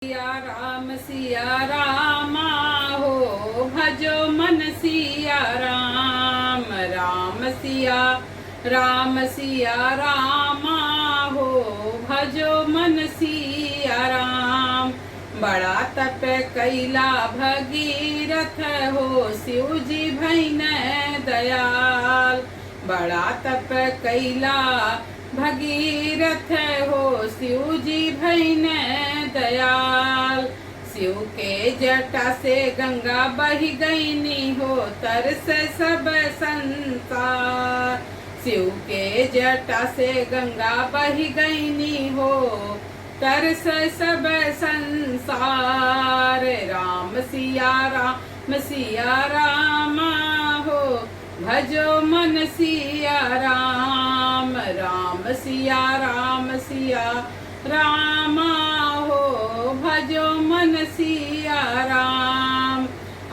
सिया रामा हो भजो मन सिया राम। राम सिया रामा हो भजो मन सिया राम। बड़ा तप कैला भगीरथ हो शिव जी भैन दयाल। बड़ा तप कैला भगीरथ हो शिव जी भैन दयाल। शिव के जटा से गंगा बही गईनी हो तरस सब संसार। शिव के जटा से गंगा बही गईनी हो तरस सब संसार। राम सिया रामा हो भजो मन सिया राम। राम सिया रामा हो भजो मन सिया राम।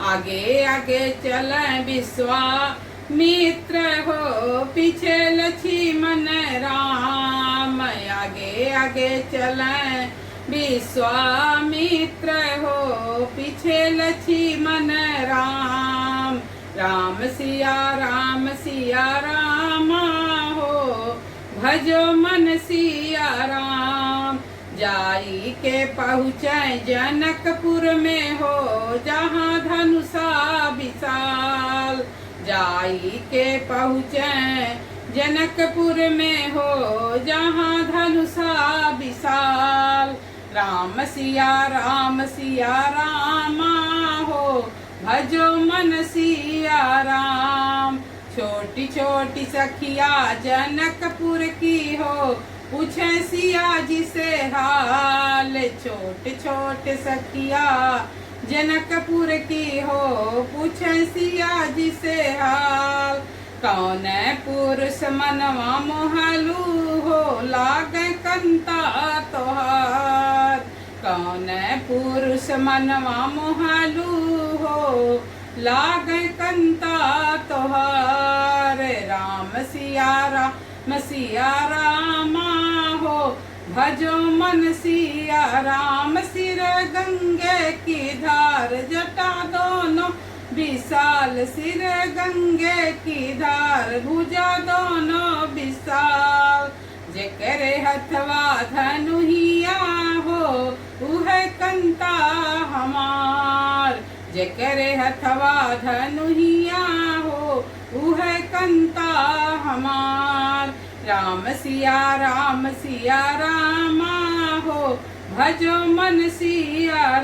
आगे आगे चले विश्वामित्र हो पीछे लक्ष्मण राम। आगे आगे चले विश्वामित्र हो पीछे लक्ष्मण राम। राम सिया रामा हो भजो मन सिया राम। जाई के पहुँचे जनकपुर में हो जहाँ धनुषा विशाल। जाई के पहुँचे जनकपुर में हो जहाँ धनुषा विशाल। राम सिया रामा हो भजो मन सिया राम। छोटी छोटी सखिया जनकपुर की हो पूछे सिया जी से हाल। छोटे छोटे सखिया जनकपुर की हो पूछे सिया जी से हाल। कौन पुरुष मनवा मोहलू हो लागे कंता तोहार। कौन पुरुष मनवा मोहलू हो लागे कंता तोहार। राम सिया रामा हो भजो मन सिया राम। सिर गंगे की धार जटा दोनों विशाल। सिर गंगे की धार भुजा दोनों विशाल। जेकरे हथवा धनुहिया हो उहे कंता हमार। जेकरे हथवा धनुहिया हो उहे कंता हमार। राम सिया रामा हो भजो मन सिया